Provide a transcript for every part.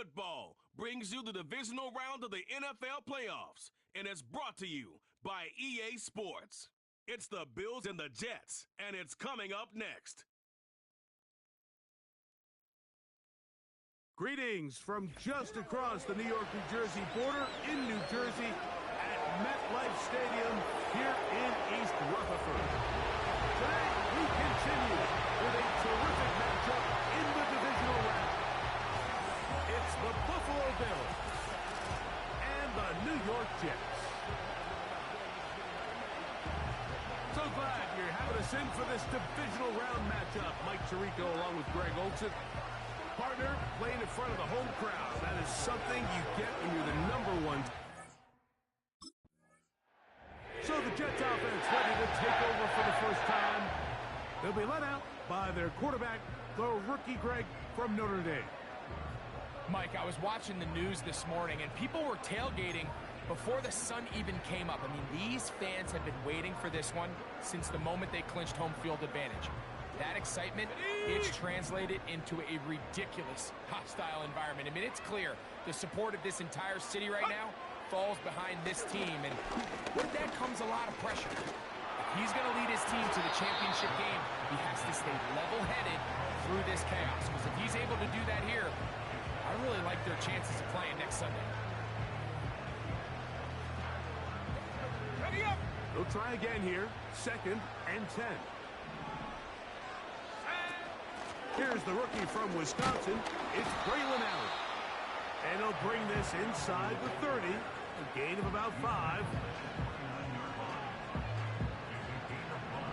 Football brings you the divisional round of the NFL playoffs, and it's brought to you by EA Sports. It's the Bills and the Jets, and it's coming up next. Greetings from just across the New York-New Jersey border in New Jersey at MetLife Stadium here in East Rutherford. Today, we continue with a terrific matchup in the divisional round. It's the Buffalo Bills and the New York Jets. So glad you're having us in for this divisional round matchup. Mike Tirico along with Greg Olson. Partner, playing in front of the home crowd. That is something you get when you're the #1. So the Jets offense ready to take over for the first time. They'll be let out by their quarterback, the rookie Greg from Notre Dame. Mike, I was watching the news this morning, and people were tailgating before the sun even came up. I mean, these fans have been waiting for this one since the moment they clinched home field advantage. That excitement, it's translated into a ridiculous hostile environment. I mean, it's clear the support of this entire city right now falls behind this team, and with that comes a lot of pressure. If he's going to lead his team to the championship game, he has to stay level-headed through this chaos, because if he's able to do that here, I really like their chances of playing next Sunday. Ready up! They'll try again here, 2nd and 10. Here's the rookie from Wisconsin. It's Braylon Allen. And he'll bring this inside the 30. A gain of about 5.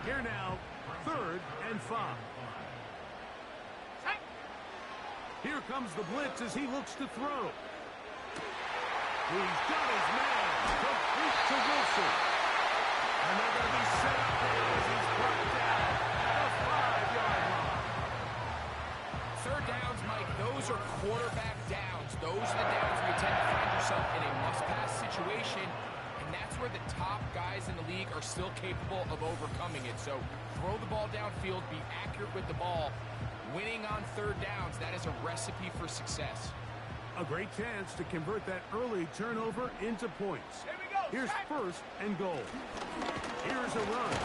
Here now, 3rd and 5. Here comes the blitz as he looks to throw. He's got his man. Complete to Wilson. And they're going to be set up there as he's brought down at the 5-yard line. Third downs, Mike, those are quarterback downs. Those are the downs where you tend to find yourself in a must-pass situation, and that's where the top guys in the league are still capable of overcoming it. So throw the ball downfield, be accurate with the ball. Winning on third downs, that is a recipe for success. A great chance to convert that early turnover into points. Here we go. Here's 1st and goal. Here's a run.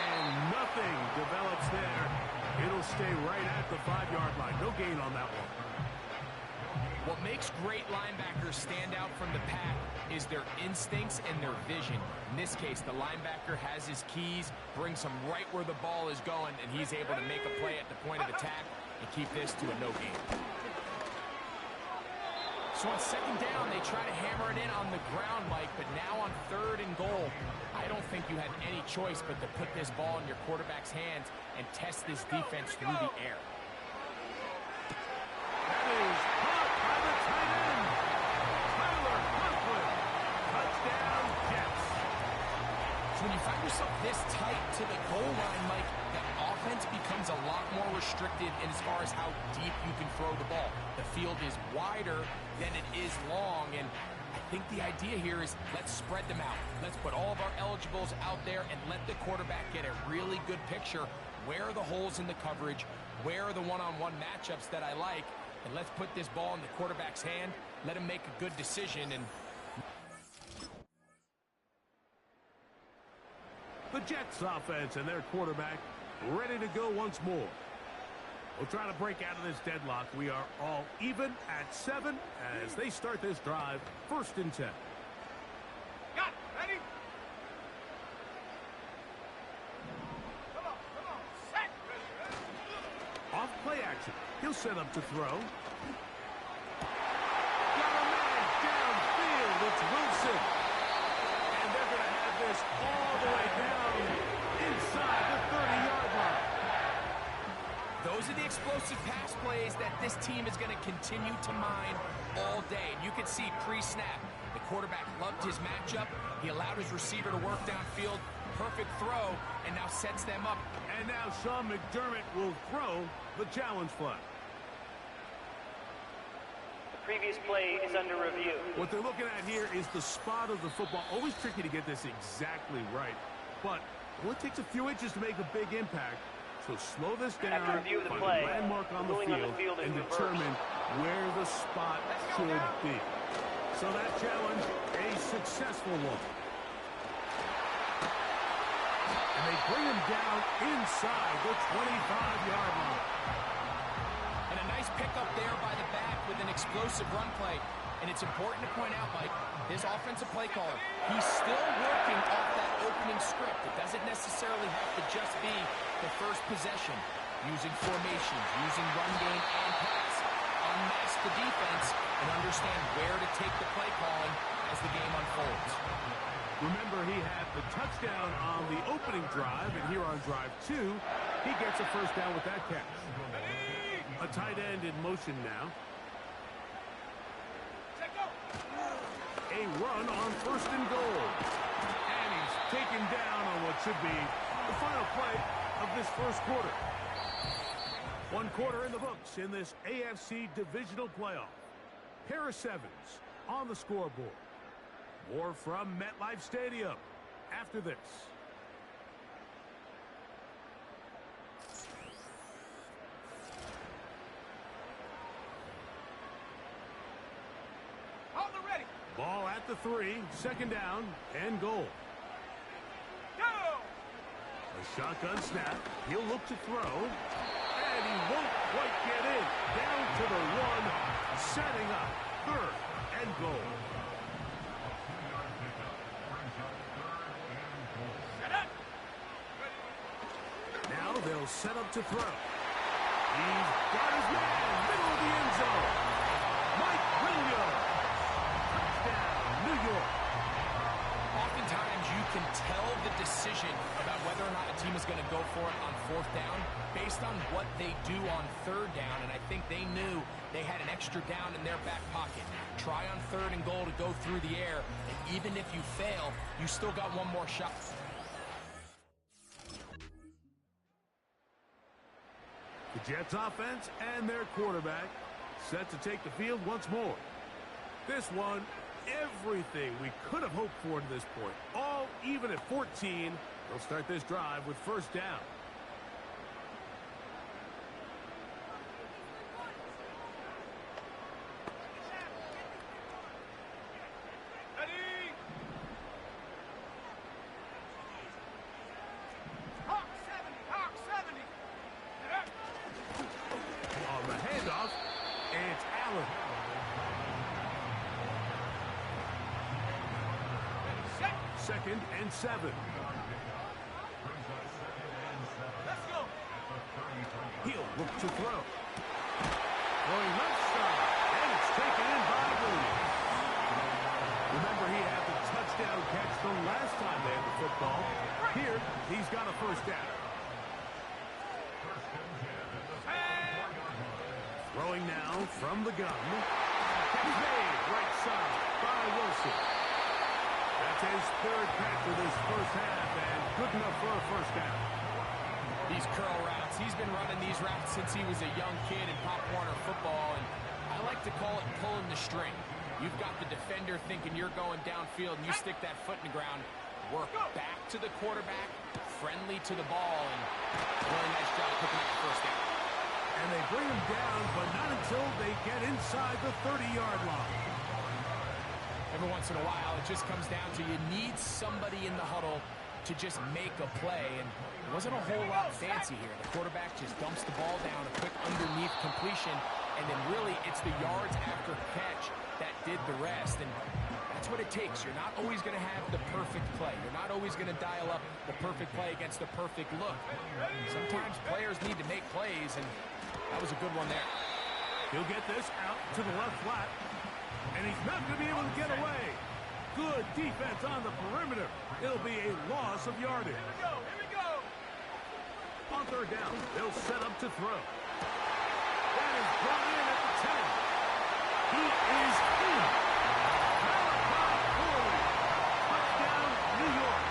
And nothing develops there. It'll stay right at the 5-yard line. No gain on that one. What makes great linebackers stand out from the pack is their instincts and their vision. In this case, the linebacker has his keys, brings him right where the ball is going, and he's able to make a play at the point of attack and keep this to a no gain. So on 2nd down, they try to hammer it in on the ground, Mike, but now on 3rd and goal, I don't think you had any choice but to put this ball in your quarterback's hands and test this defense through the air. That is caught by the tight end. Tyler Conklin. Touchdown, Jets. So when you find yourself this tight to the goal line, Mike, that offense becomes a lot more restricted in as far as how deep you can throw the ball. The field is wider than it is long, and I think the idea here is let's spread them out. Let's put all of our eligibles out there and let the quarterback get a really good picture. Where are the holes in the coverage? Where are the one-on-one matchups that I like? And let's put this ball in the quarterback's hand, let him make a good decision. And the Jets offense and their quarterback ready to go once more. We'll try to break out of this deadlock. We are all even at 7 as they start this drive, 1st and 10. Got it. Ready? Come on. Set. Off play action. He'll set up to throw. Got a man downfield. It's Wilson. And they're going to have this all the way down inside the 30-yard line. those are the explosive pass plays that this team is going to continue to mine all day. And you can see pre-snap, the quarterback loved his matchup. He allowed his receiver to work downfield. Perfect throw, and now sets them up. And now Sean McDermott will throw the challenge flag. The previous play is under review. What they're looking at here is the spot of the football. Always tricky to get this exactly right. But it only takes a few inches to make a big impact. So slow this down, After review of the find play, a landmark on the field field, is and reversed. determine where the spot should be. So that challenge, a successful one. And they bring him down inside the 25-yard line. And a nice pickup there by the back with an explosive run play. And it's important to point out, Mike, his offensive play caller, he's still working off that opening script. It doesn't necessarily have to just be the first possession. Using formations, using run game and pass. Unmask the defense and understand where to take the play calling as the game unfolds. Remember, he had the touchdown on the opening drive, and here on drive 2, he gets a first down with that catch. A tight end in motion now. A run on first and goal. And he's taken down on what should be the final play of this first quarter. 1 quarter in the books in this AFC divisional playoff. Pair of sevens on the scoreboard. More from MetLife Stadium after this. Ball at the 3, second down, and goal. A shotgun snap. He'll look to throw. And he won't quite get in. Down to the 1, setting up third and goal. Now they'll set up to throw. He's got his man, middle of the end zone. Mike Williams. New York. Oftentimes you can tell the decision about whether or not a team is going to go for it on 4th down based on what they do on 3rd down, and I think they knew they had an extra down in their back pocket. Try on 3rd and goal to go through the air, and even if you fail, you still got one more shot. The Jets offense and their quarterback set to take the field once more. This one, everything we could have hoped for to this point. All even at 14. They'll start this drive with first down. On the handoff, it's Allen. Second and 7. Let's go. He'll look to throw. Going left side, and it's taken in by Williams. Remember, he had the touchdown catch the last time they had the football. Here, he's got a first down. Throwing now from the gun. He's made right side by Wilson. That's his 3rd catch of this first half, and good enough for a first down. These curl routes, he's been running these routes since he was a young kid in Pop Warner football, and I like to call it pulling the string. You've got the defender thinking you're going downfield, and you stick that foot in the ground, work back to the quarterback, friendly to the ball, and really nice job picking up the first down. And they bring him down, but not until they get inside the 30-yard line. Every once in a while, it just comes down to you need somebody in the huddle to just make a play, and it wasn't a whole lot fancy here. The quarterback just dumps the ball down, a quick underneath completion, and then really it's the yards after catch that did the rest, and that's what it takes. You're not always going to have the perfect play. You're not always going to dial up the perfect play against the perfect look. Sometimes players need to make plays, and that was a good one there. He'll get this out to the left flat, and he's not going to be able to get away. Good defense on the perimeter. It'll be a loss of yardage. Here we go. On 3rd down, they'll set up to throw. That is brought in at the 10. He is in. Touchdown, New York.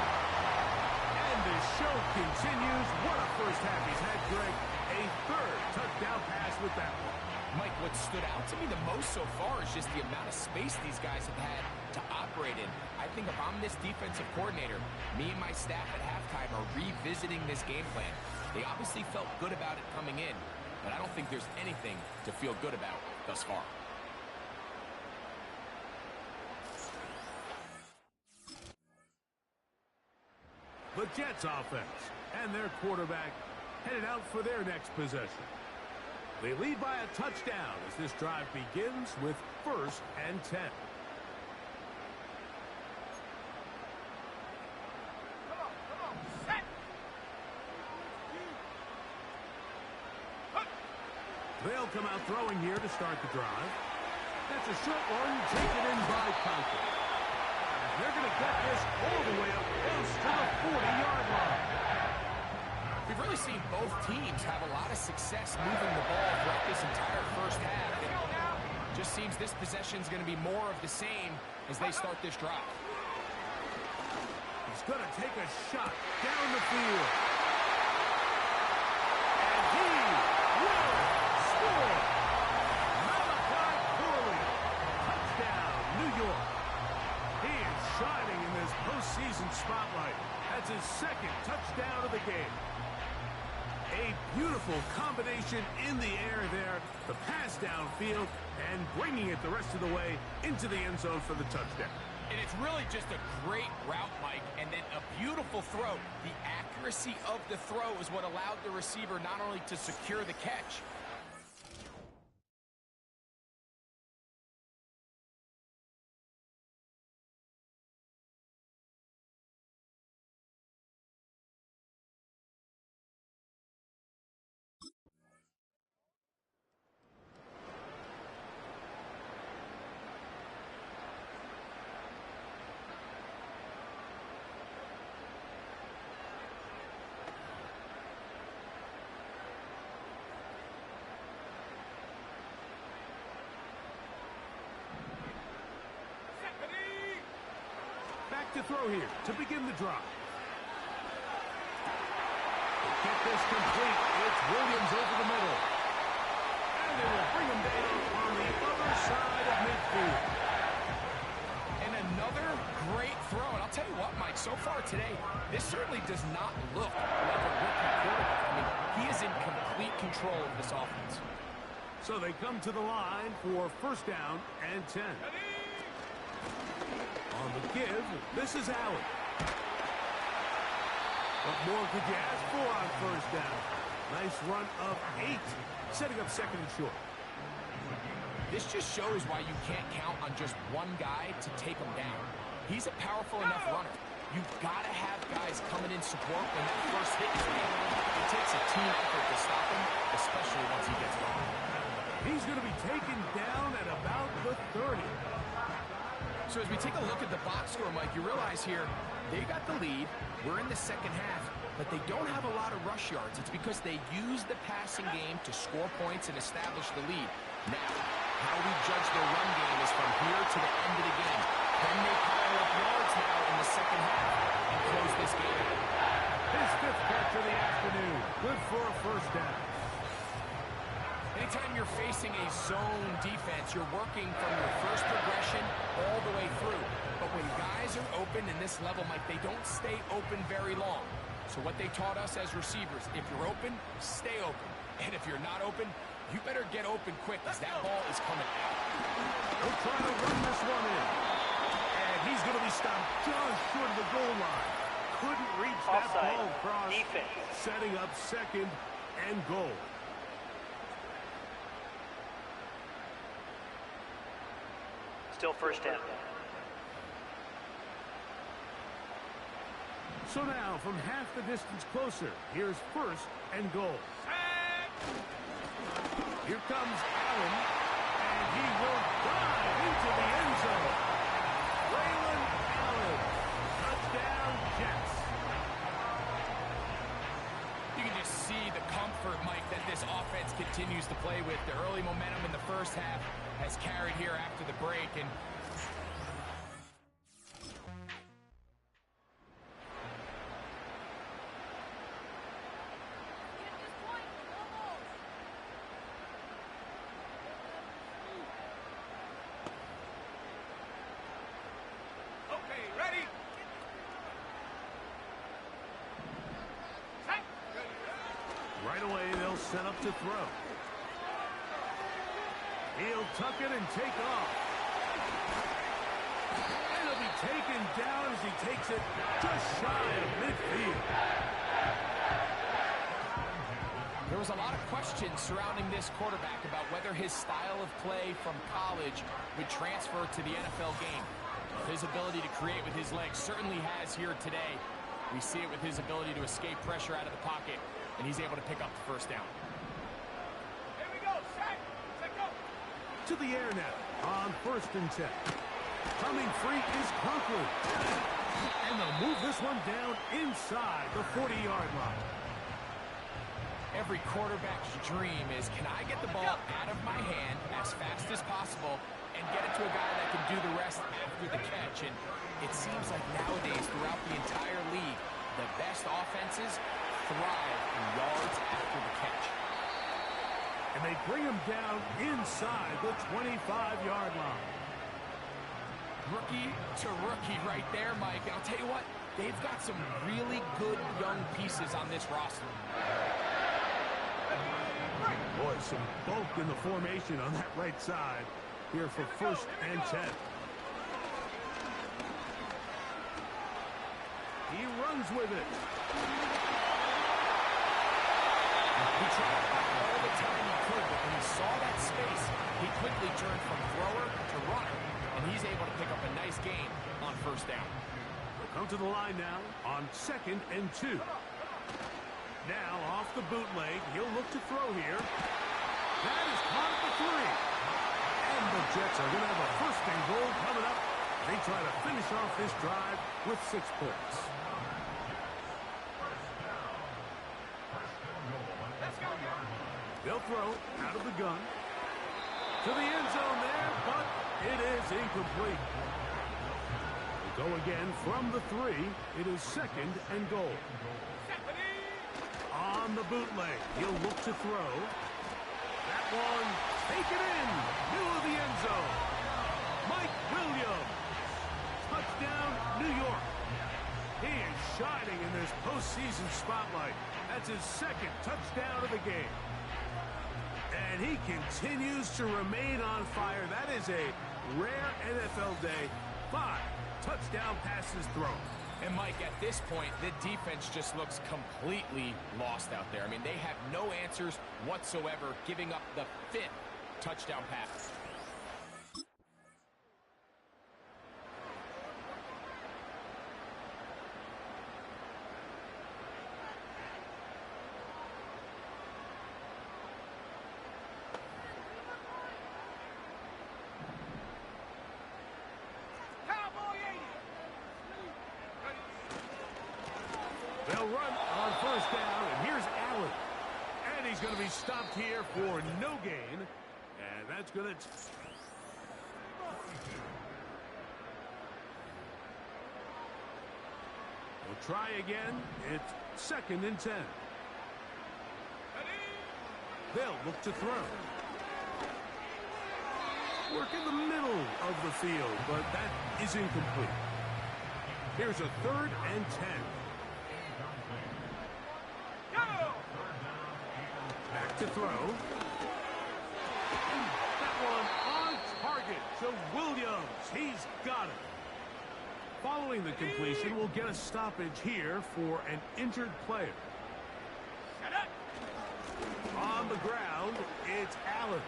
And the show continues. What a first half he's had, Greg. A 3rd touchdown pass with that one. Mike, what stood out to me the most so far is just the amount of space these guys have had to operate in. I think if I'm this defensive coordinator, me and my staff at halftime are revisiting this game plan. They obviously felt good about it coming in, but I don't think there's anything to feel good about. thus far. The Jets offense and their quarterback headed out for their next possession. They lead by a touchdown as this drive begins with 1st and 10. They'll come out throwing here to start the drive. That's a short one taken in by Conklin. They're going to get this all the way up close to the 40-yard line. We've really seen both teams have a lot of success moving the ball throughout this entire first half. It just seems this possession is going to be more of the same as they start this drive. He's going to take a shot down the field. And he will score. Malachi Corley. Touchdown, New York. He is shining in this postseason spotlight. That's his 2nd touchdown of the game. A beautiful combination in the air there. The pass downfield and bringing it the rest of the way into the end zone for the touchdown. And it's really just a great route, Mike, and then a beautiful throw. The accuracy of the throw is what allowed the receiver not only to secure the catch, to throw here to begin the drive. Get this complete. It's Williams over the middle. And they will bring him down on the other side of midfield. and another great throw. And I'll tell you what, Mike, so far today, this certainly does not look like a rookie quarterback. I mean, he is in complete control of this offense. So they come to the line for 1st down and 10. On the give, this is Allen. What more could you ask for on 1st down? Nice run of 8, setting up 2nd and short. This just shows why you can't count on just one guy to take him down. He's a powerful enough runner. You've got to have guys coming in support when that first hit is made. It takes a team effort to stop him, especially once he gets going. He's going to be taken down at about the 30. So as we take a look at the box score, Mike, you realize here, they got the lead. We're in the 2nd half, but they don't have a lot of rush yards. It's because they use the passing game to score points and establish the lead. Now, how we judge their run game is from here to the end of the game. Can they pile up yards now in the 2nd half and close this game? His 5th catch of the afternoon. Good for a 1st down. Anytime you're facing a zone defense, you're working from your first progression all the way through. But when guys are open in this level, Mike, they don't stay open very long. So what they taught us as receivers, if you're open, stay open. And if you're not open, you better get open quick because that ball is coming out. They're trying to run this one in. And he's going to be stopped just short of the goal line. Couldn't reach that Offside. ball across. Defense. Setting up 2nd and goal. Still 1st down. So now, from half the distance closer, here's 1st and goal. Here comes Allen, and he will dive into the end zone. Braylon Allen, touchdown Jets. You can just see the comfort, Mike, that this offense continues to play with. The early momentum in the first half has carried here after the break, and Okay, ready? Right away, they'll set up to throw. He'll tuck it and take off. And he'll be taken down as he takes it just shy of midfield. There was a lot of questions surrounding this quarterback about whether his style of play from college would transfer to the NFL game. His ability to create with his legs certainly has here today. We see it with his ability to escape pressure out of the pocket, and he's able to pick up the first down. Here we go. Set go. To the air now on 1st and 10. Coming free is Conklin. And they'll move this one down inside the 40-yard line. Every quarterback's dream is, can I get the ball out of my hand as fast as possible and get it to a guy that can do the rest after the catch? And it seems like nowadays throughout the entire league, the best offenses thrive in yards after the catch. And they bring him down inside the 25-yard line. Rookie to rookie right there, Mike. And I'll tell you what, they've got some really good young pieces on this roster. Boy, some bulk in the formation on that right side here for 1st and 10. He runs with it. He tried all the time he could, but when he saw that space, he quickly turned from thrower to runner, and he's able to pick up a nice gain on 1st down. We'll come to the line now on 2nd and 2. Now off the bootleg, he'll look to throw here. That is caught at the 3. And the Jets are going to have a 1st and goal coming up. They try to finish off this drive with 6 points. They'll throw out of the gun. To the end zone there, but it is incomplete. We'll go again from the 3. It is 2nd and goal. On the bootleg, he'll look to throw. That one, take it in, middle of the end zone. Mike Williams, touchdown, New York. He is shining in this postseason spotlight. That's his 2nd touchdown of the game. And he continues to remain on fire. That is a rare NFL day. 5 touchdown passes thrown. And, Mike, at this point, the defense just looks completely lost out there. I mean, they have no answers whatsoever, giving up the 5th touchdown pass. They'll run on 1st down, and here's Allen. And he's going to be stopped here for no gain. And that's going to... We'll try again. It's 2nd and 10. They'll look to throw. Work in the middle of the field, but that is incomplete. Here's a 3rd and 10. Back to throw. That one on target to Williams. He's got it. Following the completion, we'll get a stoppage here for an injured player. On the ground, it's Allen.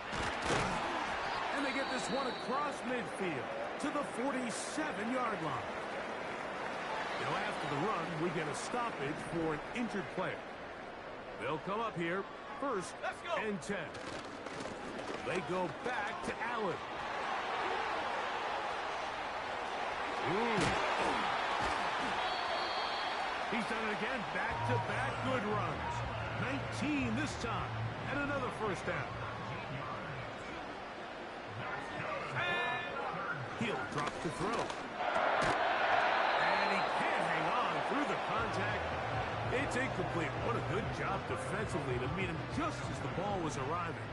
And they get this one across midfield to the 47-yard line. Now after the run, we get a stoppage for an injured player. They'll come up here, 1st and 10. They go back to Allen. Ooh. He's done it again, back-to-back good runs. 19 this time, and another 1st down. He'll drop to throw. And he can't hang on through the contact. It's incomplete. What a good job defensively to meet him just as the ball was arriving.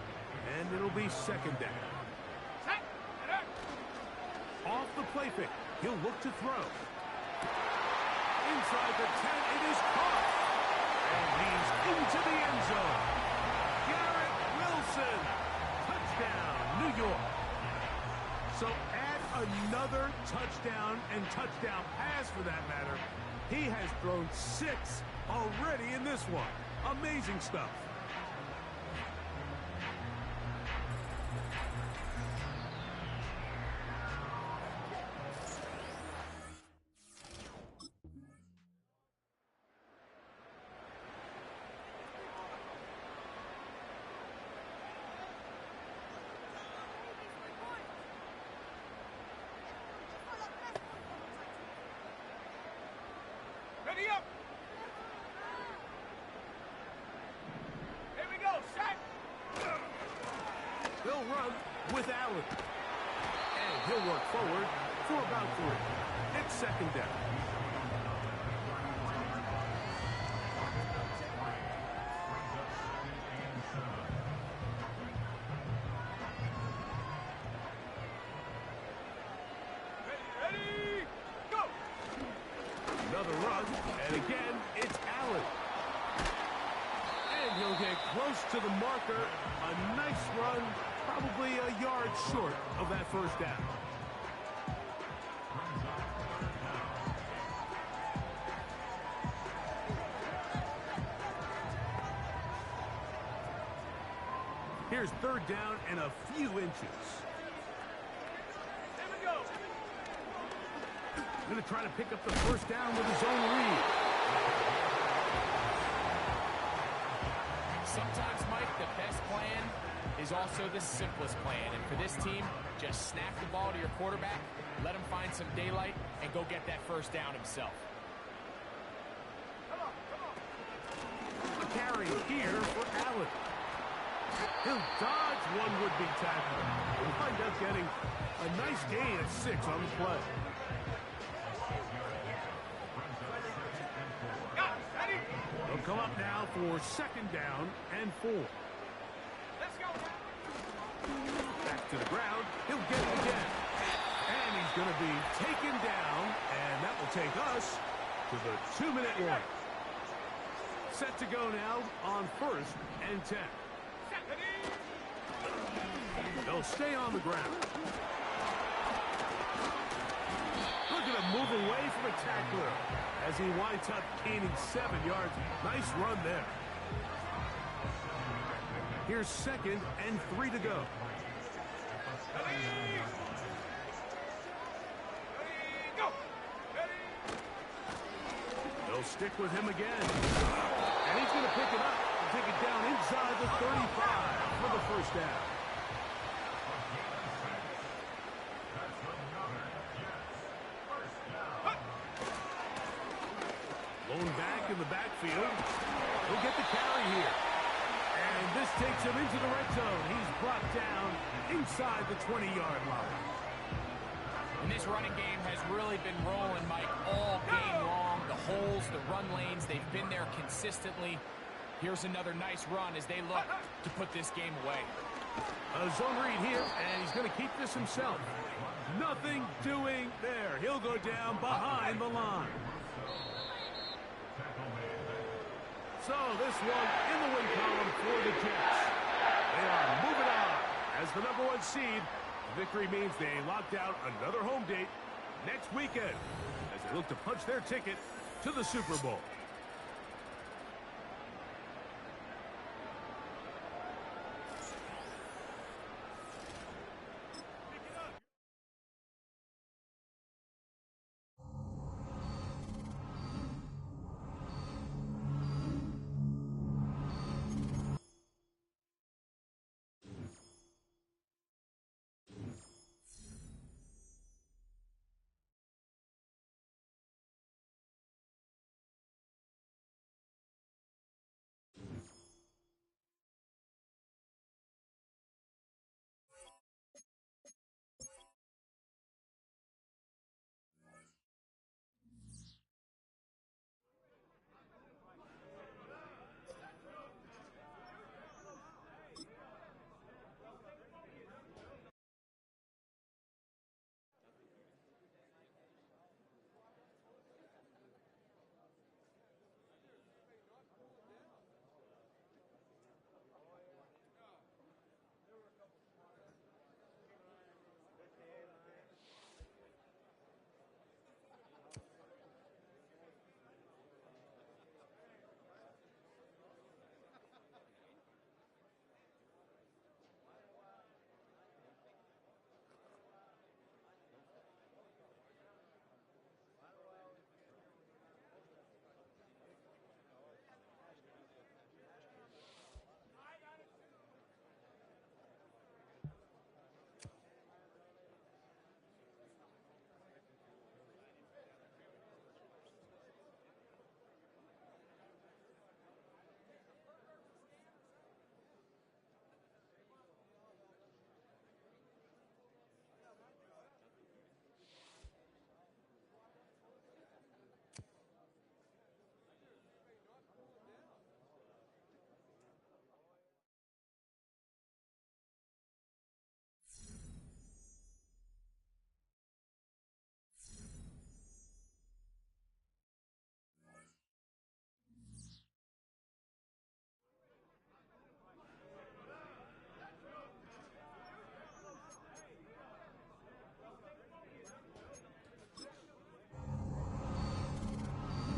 And it'll be 2nd down. Off the play fake. He'll look to throw. Inside the 10, it is caught. And he's into the end zone. Garrett Wilson. Touchdown. touchdown, New York. So add another touchdown and touchdown pass for that matter. He has thrown 6 already in this one. Amazing stuff. Ready up. Here we go, set. He'll run with Allen. And he'll work forward for about 3. It's second down. Ready, go. Another run, and again, it's Allen. And he'll get close to the marker. A nice run, probably a yard short of that first down. Here's third down and a few inches. Here we go. Going to try to pick up the first down with his own read. Sometimes, Mike, the best plan is also the simplest plan. And for this team, just snap the ball to your quarterback, let him find some daylight, and go get that first down himself. Come on, come on. A carry here for Allen. He'll dodge one would-be tackler. He'll wind up getting a nice gain of 6 on the play. Ready. They'll come up now for second down and 4. Let's go. Back to the ground. He'll get it again. And he's going to be taken down, and that will take us to the 2-minute warning. Set to go now on first and 10. Set. Ready. They'll stay on the ground. Look at him move away from a tackler as he winds up gaining 7 yards. Nice run there. Here's second and 3 to go. Ready. Ready, go. Ready. They'll stick with him again. And he's going to pick it up and take it down inside the 35 for the first down. Blown back in the backfield. He'll get the carry here. And this takes him into the red zone. He's brought down inside the 20-yard line. And this running game has really been rolling, Mike, all game long. The holes, the run lanes, they've been there consistently. Here's another nice run as they look to put this game away. A zone read here, and he's going to keep this himself. Nothing doing there. He'll go down behind the line. So this one in the win column for the Jets. They are moving on as the #1 seed. The victory means they locked out another home date next weekend as they look to punch their ticket to the Super Bowl.